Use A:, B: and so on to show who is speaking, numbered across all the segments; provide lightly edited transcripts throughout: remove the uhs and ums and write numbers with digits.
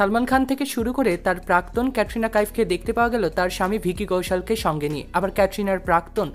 A: সালমান খান থেকে শুরু করে তার প্রাক্তন ক্যাটরিনা কাইফকে দেখতে পাওয়া গেল তার স্বামী ভিকি কৌশলকে সঙ্গে নিয়ে। আবার ক্যাটরিনার প্রাক্তন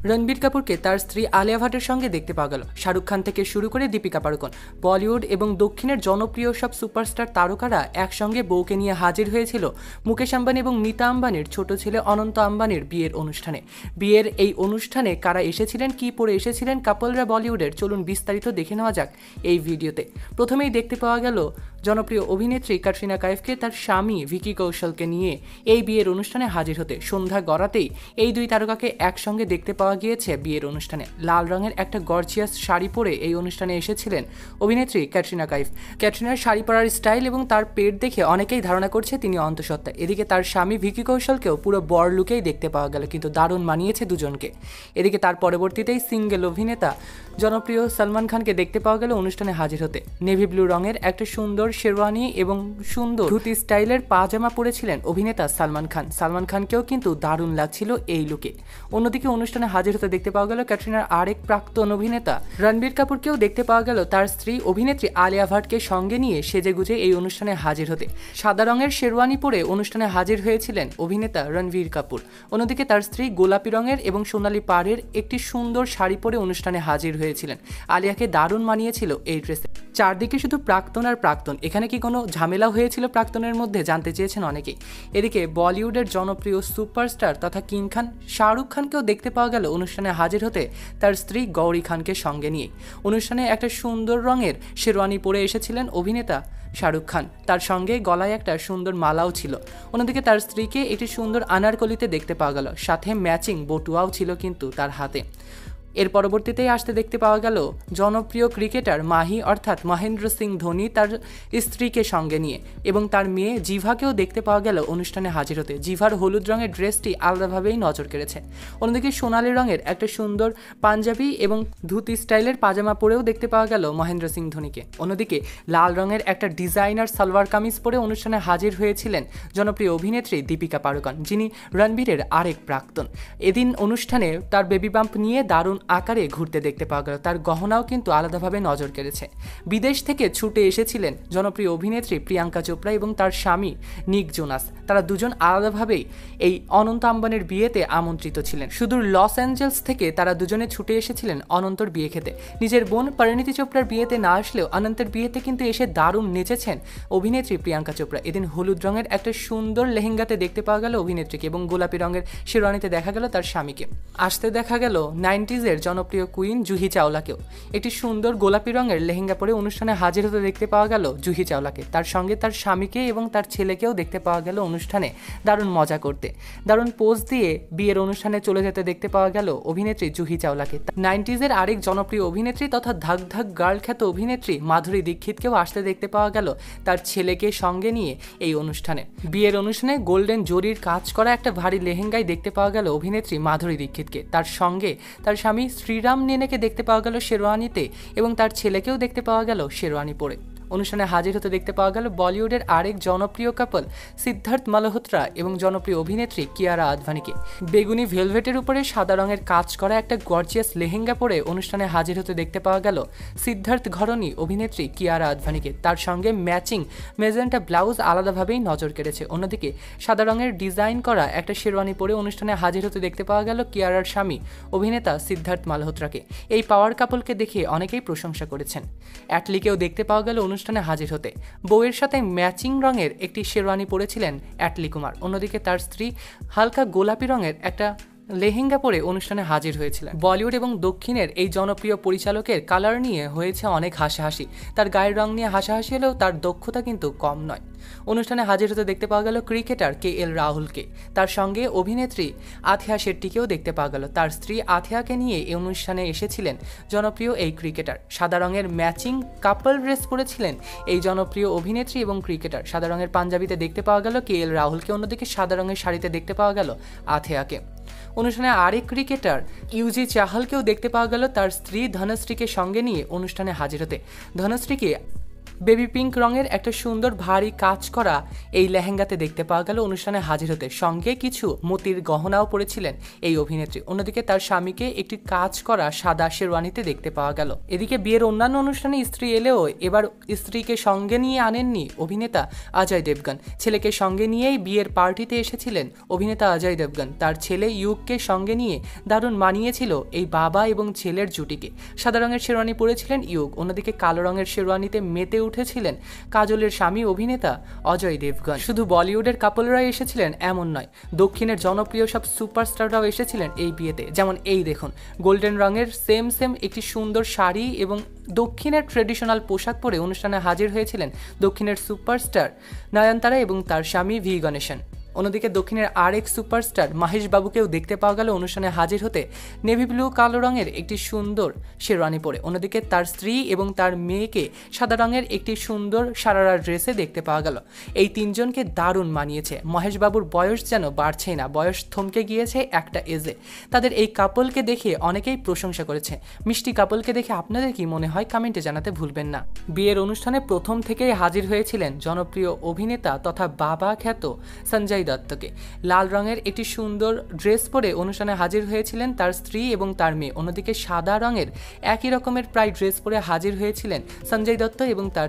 A: রণবীর কাপুরকে তার স্ত্রী আলিয়া ভাটের সঙ্গে দেখতে পাওয়া গেল। শাহরুখ খান থেকে শুরু করে দীপিকা পাড়ুকোন, বলিউড এবং দক্ষিণের জনপ্রিয় সব সুপারস্টার তারকারা একসঙ্গে বউকে নিয়ে হাজির হয়েছিল মুকেশ আম্বানি এবং নীতা আম্বানির ছোট ছেলে অনন্ত আম্বানির বিয়ের অনুষ্ঠানে। বিয়ের এই অনুষ্ঠানে কারা এসেছিলেন, কি পরে এসেছিলেন কাপলরা বলিউডের, চলুন বিস্তারিত দেখে নেওয়া যাক এই ভিডিওতে। প্রথমেই দেখতে পাওয়া গেল জনপ্রিয় অভিনেত্রী ক্যাটরিনা কাইফকে তার স্বামী ভিকি কৌশলকে নিয়ে এই বিয়ের অনুষ্ঠানে হাজির হতে। সন্ধ্যা গড়াতেই এই দুই তারকাকে একসঙ্গে দেখতে পাওয়া গিয়েছে বিয়ের অনুষ্ঠানে। লাল রঙের একটা গর্জিয়াস শাড়ি পরে এই অনুষ্ঠানে এসেছিলেন অভিনেত্রী ক্যাটরিনা কাইফ। ক্যাটরিনার শাড়ি পরার স্টাইল এবং তার পেট দেখে অনেকেই ধারণা করছে তিনি অন্তঃসত্ত্বা। এদিকে তার স্বামী ভিকি কৌশলকেও পুরো বর লুকেই দেখতে পাওয়া গেল, কিন্তু দারুণ মানিয়েছে দুজনকে। এদিকে তার পরবর্তীতেই সিঙ্গেল অভিনেতা জনপ্রিয় সালমান খানকে দেখতে পাওয়া গেল অনুষ্ঠানে হাজির হতে। নেভি ব্লু রঙের একটা সুন্দর শেরওয়ানি এবং সুন্দর ধুতি স্টাইলের পাজামা পরেছিলেন অভিনেতা সালমান খান। সালমান খানকেও কিন্তু দারুণ লাগছিল এই লুকে। অন্যদিকে অনুষ্ঠানে হাজির হতে দেখতে পাওয়া গেল ক্যাটরিনার আরেক প্রাক্তন অভিনেতা রণবীর কাপুরকেও দেখতে পাওয়া গেল তার স্ত্রী অভিনেত্রী আলিয়া ভাটকে সঙ্গে নিয়ে সেজেগুজে এই অনুষ্ঠানে হাজির হতে। সাদা রঙের শেরওয়ানি পরে অনুষ্ঠানে হাজির হয়েছিলেন অভিনেতা রণবীর কাপুর। অন্যদিকে তার স্ত্রী গোলাপি রঙের এবং সোনালী পাড়ের একটি সুন্দর শাড়ি পরে অনুষ্ঠানে হাজির হয়েছিলেন। আলিয়াকে দারুণ মানিয়েছিল এই ড্রেসে। চারদিকে শুধু প্রাক্তন আর প্রাক্তন, এখানে কি কোনো ঝামেলা হয়েছিল প্রাক্তনের মধ্যে, জানতে চেয়েছেন অনেকেই। এদিকে বলিউডের জনপ্রিয় সুপারস্টার তথা কিং খান শাহরুখ খানকেও দেখতে পাওয়া গেল অনুষ্ঠানে হাজির হতে তার স্ত্রী গৌরী খানকে সঙ্গে নিয়ে। অনুষ্ঠানে একটা সুন্দর রঙের শেরওয়ানি পরে এসেছিলেন অভিনেতা শাহরুখ খান, তার সঙ্গে গলায় একটা সুন্দর মালাও ছিল। অন্যদিকে তার স্ত্রীকে একটি সুন্দর আনারকলিতে দেখতে পাওয়া গেল, সাথে ম্যাচিং বটুয়াও ছিল কিন্তু তার হাতে। এর পরবর্তীতেই আসতে দেখতে পাওয়া গেল জনপ্রিয় ক্রিকেটার মাহি অর্থাৎ মহেন্দ্র সিং ধোনি তার স্ত্রীকে সঙ্গে নিয়ে, এবং তার মেয়ে জিভাকেও দেখতে পাওয়া গেল অনুষ্ঠানে হাজির হতে। জিভার হলুদ রঙের ড্রেসটি আলাদাভাবেই নজর কেড়েছে। অন্যদিকে সোনালী রঙের একটা সুন্দর পাঞ্জাবি এবং ধুতি স্টাইলের পাজামা পরেও দেখতে পাওয়া গেল মহেন্দ্র সিং ধোনিকে। অন্যদিকে লাল রঙের একটা ডিজাইনার সালোয়ার কামিজ পরে অনুষ্ঠানে হাজির হয়েছিলেন জনপ্রিয় অভিনেত্রী দীপিকা পাড়ুকোন, যিনি রণবীরের আরেক প্রাক্তন। এদিন অনুষ্ঠানে তার বেবি বাম্প নিয়ে দারুণ আকারে ঘুরতে দেখতে পাওয়া গেল। তার গহনাও কিন্তু আলাদাভাবে নজর কেড়েছে। বিদেশ থেকে ছুটে এসেছিলেন জনপ্রিয় অভিনেত্রী প্রিয়াঙ্কা চোপড়া এবং তার স্বামী নিক জোনাস। তারা দুজন আলাদাভাবেই এই অনন্ত আম্বানির বিয়েতে আমন্ত্রিত ছিলেন। শুধু লস অ্যাঞ্জেলস থেকে তারা দুজনে ছুটে এসেছিলেন অনন্তর বিয়ে খেতে। নিজের বোন পরিণীতি চোপড়ার বিয়েতে না আসলেও অনন্তের বিয়েতে কিন্তু এসে দারুণ নেচেছেন অভিনেত্রী প্রিয়াঙ্কা চোপড়া। এদিন হলুদ রঙের একটা সুন্দর লেহেঙ্গাতে দেখতে পাওয়া গেল অভিনেত্রীকে এবং গোলাপি রঙের শেরওয়ানিতে দেখা গেল তার স্বামীকে। আসতে দেখা গেল 90s জনপ্রিয় কুইন জুহি চাওলাকেও। একটি সুন্দর গোলাপি রঙের লেহেঙ্গা পরে অনুষ্ঠানে হাজির হতে দেখতে পাওয়া গেল জুহি চাওলাকে। তার সঙ্গে তার স্বামীকে এবং তার ছেলেকেও দেখতে পাওয়া গেল অনুষ্ঠানে দারুণ মজা করতে। দারুণ পোজ দিয়ে বিয়ের অনুষ্ঠানে চলে যেতে দেখতে পাওয়া গেল অভিনেত্রী জুহি চাওলাকে। 90s আরেক জনপ্রিয় অভিনেত্রী তথা ধাক ধাক গার্ল খ্যাত অভিনেত্রী মাধুরী দীক্ষিতকেও আসতে দেখতে পাওয়া গেল তার ছেলেকে সঙ্গে নিয়ে এই অনুষ্ঠানে। বিয়ের অনুষ্ঠানে গোল্ডেন জরির কাজ করা একটা ভারী লেহেঙ্গায় দেখতে পাওয়া গেল অভিনেত্রী মাধুরী দীক্ষিতকে। তার সঙ্গে তার স্বামী শ্রীরাম নেনেকে দেখতে পাওয়া গেল শেরওয়ানিতে এবং তার ছেলেকেও দেখতে পাওয়া গেল শেরওয়ানি পরে। অনুষ্ঠানে হাজির হতে দেখতে পাওয়া গেল বলিউডের আরেক জনপ্রিয় কাপল সিদ্ধার্থ মালহোত্রা এবং জনপ্রিয় অভিনেত্রী কিয়ারা আদভানিকে। বেগুনি ভেলভেটের উপরে সাদা রঙের কাজ করা একটা গর্জিয়াস লেহেঙ্গা পরে অনুষ্ঠানে হাজির হতে দেখতে পাওয়া গেল সিদ্ধার্থ ঘরণী অভিনেত্রী কিয়ারা আদভানিকে। তার সঙ্গে ম্যাচিং মেজেন্টা ব্লাউজ আলাদাভাবেই নজর কেড়েছে। অন্যদিকে সাদা রঙের ডিজাইন করা একটা শেরওয়ানি পরে অনুষ্ঠানে হাজির হতে দেখতে পাওয়া গেল কিয়ারার স্বামী অভিনেতা সিদ্ধার্থ মালহোত্রাকে। এই পাওয়ার কাপলকে দেখে অনেকেই প্রশংসা করেছেন। অ্যাটলিকেও দেখতে পাওয়া গেল অনুষ্ঠানে হাজির হতে। বউয়ের সাথে ম্যাচিং রঙের একটি শেরওয়ানি পরেছিলেন অ্যাটলি কুমার। অন্যদিকে তার স্ত্রী হালকা গোলাপি রঙের একটা লেহেঙ্গা পরে অনুষ্ঠানে হাজির হয়েছিলেন। বলিউড এবং দক্ষিণের এই জনপ্রিয় পরিচালকের কালার নিয়ে হয়েছে অনেক হাসাহাসি। তার গায়ের রং নিয়ে হাসাহাসি হলেও তার দক্ষতা কিন্তু কম নয়। অনুষ্ঠানে হাজির হতে দেখতে পাওয়া গেল ক্রিকেটার KL রাহুলকে। তার সঙ্গে অভিনেত্রী আথিয়া শেট্টিকেও দেখতে পাওয়া গেল। তার স্ত্রী আথিয়াকে নিয়ে এই অনুষ্ঠানে এসেছিলেন জনপ্রিয় এই ক্রিকেটার। সাদা রঙের ম্যাচিং কাপল ড্রেস পরেছিলেন এই জনপ্রিয় অভিনেত্রী এবং ক্রিকেটার। সাদা রঙের পাঞ্জাবিতে দেখতে পাওয়া গেল KL রাহুলকে। অন্যদিকে সাদা রঙের শাড়িতে দেখতে পাওয়া গেল আথিয়াকে। অনুষ্ঠানে আরেক ক্রিকেটার ইউজি চাহালকেও দেখতে পাওয়া গেল তার স্ত্রী ধনশ্রীকে সঙ্গে নিয়ে অনুষ্ঠানে হাজির হতে। ধনশ্রীকে বেবি পিঙ্ক রঙের একটা সুন্দর ভারী কাজ করা এই লেহেঙ্গাতে দেখতে পাওয়া গেল অনুষ্ঠানে হাজির হতে। সঙ্গে কিছু মতির গহনাও পরেছিলেন এই অভিনেত্রী। অন্যদিকে তার স্বামীকে একটি কাজ করা সাদা শেরওয়ানিতে দেখতে পাওয়া গেল। এদিকে বিয়ের অন্যান্য অনুষ্ঠানে স্ত্রী এলেও এবার স্ত্রীকে সঙ্গে নিয়ে আনেননি অভিনেতা অজয় দেবগন। ছেলেকে সঙ্গে নিয়েই বিয়ের পার্টিতে এসেছিলেন অভিনেতা অজয় দেবগন। তার ছেলে ইউগকে সঙ্গে নিয়ে দারুণ মানিয়েছিল এই বাবা এবং ছেলের জুটিকে। সাদা রঙের শেরওয়ানি পরেছিলেন ইউগ। অন্যদিকে কালো রঙের শেরওয়ানিতে মেতে উঠেছিলেন কাজলের স্বামী অভিনেতা অজয় দেবগন। শুধু বলিউডের কাপলরাই এসেছিলেন এমন নয়, দক্ষিণের জনপ্রিয় সব সুপারস্টাররাও এসেছিলেন এই বিয়েতে। যেমন এই দেখুন, গোল্ডেন রঙের সেম একটি সুন্দর শাড়ি এবং দক্ষিণের ট্রেডিশনাল পোশাক পরে অনুষ্ঠানে হাজির হয়েছিলেন দক্ষিণের সুপারস্টার নয়নতারা এবং তার স্বামী ভি গণেশন। অন্যদিকে দক্ষিণের আরেক সুপারস্টার মাহেশ বাবুকেও দেখতে পাওয়া গেল অনুষ্ঠানে হাজির হতে নেভি ব্লু কালো রঙের একটি সুন্দর শেরওয়ানি পরে। অন্যদিকে তার স্ত্রী এবং তার মেয়েকে সাদা রঙের একটি সুন্দর সারারা ড্রেসে দেখতে পাওয়া গেল। এই তিনজনকে দারুণ মানিয়েছে। মহেশ বাবুর বয়স যেন বাড়ছেই না, বয়স থমকে গিয়েছে একটা এজে। তাদের এই কাপলকে দেখে অনেকেই প্রশংসা করেছে। মিষ্টি কাপলকে দেখে আপনাদের কি মনে হয় কমেন্টে জানাতে ভুলবেন না। বিয়ের অনুষ্ঠানে প্রথম থেকেই হাজির হয়েছিলেন জনপ্রিয় অভিনেতা তথা বাবা খ্যাত সঞ্জয় দত্তকে। লাল রঙের একটি সুন্দর ড্রেস পরে অনুষ্ঠানে হাজির হয়েছিলেন তার স্ত্রী এবং তার মেয়ে। অন্যদিকে সাদা রঙের একই রকমের প্রায় ড্রেস পরে হাজির হয়েছিলেন সঞ্জয় দত্ত এবং তার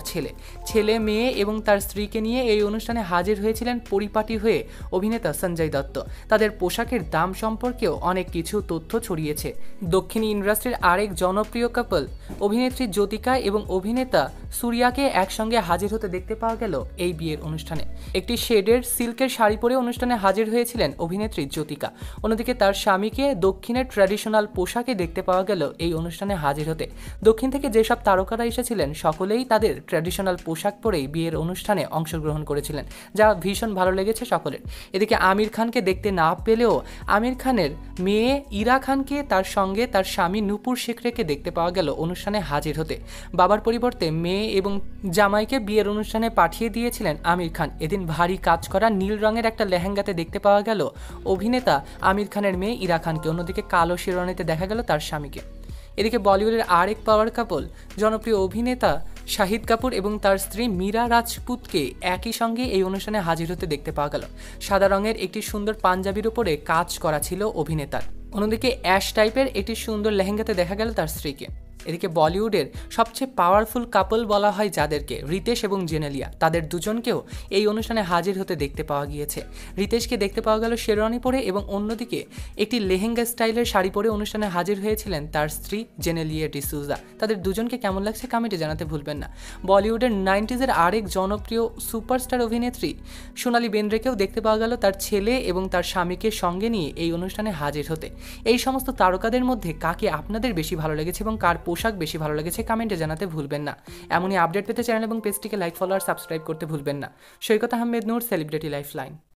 A: ছেলে মেয়ে এবং তার স্ত্রীকে নিয়ে এই অনুষ্ঠানে হাজির হয়েছিলেন পরিপাটি হয়ে অভিনেতা সঞ্জয় দত্ত। তাদের পোশাকের দাম সম্পর্কেও অনেক কিছু তথ্য ছড়িয়েছে। দক্ষিণী ইন্ডাস্ট্রির আরেক জনপ্রিয় কাপল অভিনেত্রী জ্যোতিকা এবং অভিনেতা সূর্যাকে একসঙ্গে হাজির হতে দেখতে পাওয়া গেল এই বিয়ের অনুষ্ঠানে। একটি শেডের সিল্কের শাড়ি পরে অনুষ্ঠানে হাজির হয়েছিলেন অভিনেত্রী জ্যোতিকা। অন্যদিকে তার স্বামীকে দক্ষিণের ট্র্যাডিশনাল পোশাকে দেখতে পাওয়া গেল এই অনুষ্ঠানে হাজির হতে। দক্ষিণ থেকে যেসব তারকারা এসেছিলেন সকলেই তাদের ট্র্যাডিশনাল পোশাক পরেই বিয়ের অনুষ্ঠানে অংশগ্রহণ করেছিলেন, যা ভীষণ ভালো লেগেছে সকলের। এদিকে আমির খানকে দেখতে না পেলেও আমির খানের মেয়ে ইরা খানকে তার সঙ্গে তার স্বামী নূপুর শেখরেকে দেখতে পাওয়া গেল অনুষ্ঠানে হাজির হতে। বাবার পরিবর্তে মেয়ে এবং জামাইকে বিয়ের অনুষ্ঠানে পাঠিয়ে দিয়েছিলেন আমির খান। এদিন ভারী কাজ করা নীল রঙের একটা লেহেঙ্গাতে দেখতে পাওয়া গেল অভিনেতা আমির খানের মেয়ে ইরা খানকে। অন্যদিকে কালো শেরওয়ানিতে দেখা গেল তার স্বামীকে। এদিকে বলিউডের আরেক পাওয়ার কাপল জনপ্রিয় অভিনেতা শাহিদ কাপুর এবং তার স্ত্রী মীরা রাজপুতকে একই সঙ্গে এই অনুষ্ঠানে হাজির হতে দেখতে পাওয়া গেল। সাদা রঙের একটি সুন্দর পাঞ্জাবির উপরে কাজ করা ছিল অভিনেতার। অন্যদিকে অ্যাশ টাইপের একটি সুন্দর লেহেঙ্গাতে দেখা গেল তার স্ত্রীকে। এদিকে বলিউডের সবচেয়ে পাওয়ারফুল কাপল বলা হয় যাদেরকে, রিতেশ এবং জেনেলিয়া, তাদের দুজনকেও এই অনুষ্ঠানে হাজির হতে দেখতে পাওয়া গিয়েছে। রিতেশকে দেখতে পাওয়া গেল শেরওয়ানি পরে এবং অন্যদিকে একটি লেহেঙ্গা স্টাইলের শাড়ি পরে অনুষ্ঠানে হাজির হয়েছিলেন তার স্ত্রী জেনেলিয়া ডিসুজা। তাদের দুজনকে কেমন লাগছে কমেন্টে জানাতে ভুলবেন না। বলিউডের 90s আরেক জনপ্রিয় সুপারস্টার অভিনেত্রী সোনালী বেন্দ্রেকেও দেখতে পাওয়া গেল তার ছেলে এবং তার স্বামীকে সঙ্গে নিয়ে এই অনুষ্ঠানে হাজির হতে। এই সমস্ত তারকাদের মধ্যে কাকে আপনাদের বেশি ভালো লেগেছে এবং কার পোশাক বেশি ভালো লেগেছে কমেন্টে জানাতে ভুলবেন না। এমনই আপডেট পেতে চ্যানেল এবং পেজটিকে লাইক, ফলো আর সাবস্ক্রাইব করতে ভুলবেন না। সৈকত আহমেদ নূর, সেলিব্রিটি লাইফলাইন।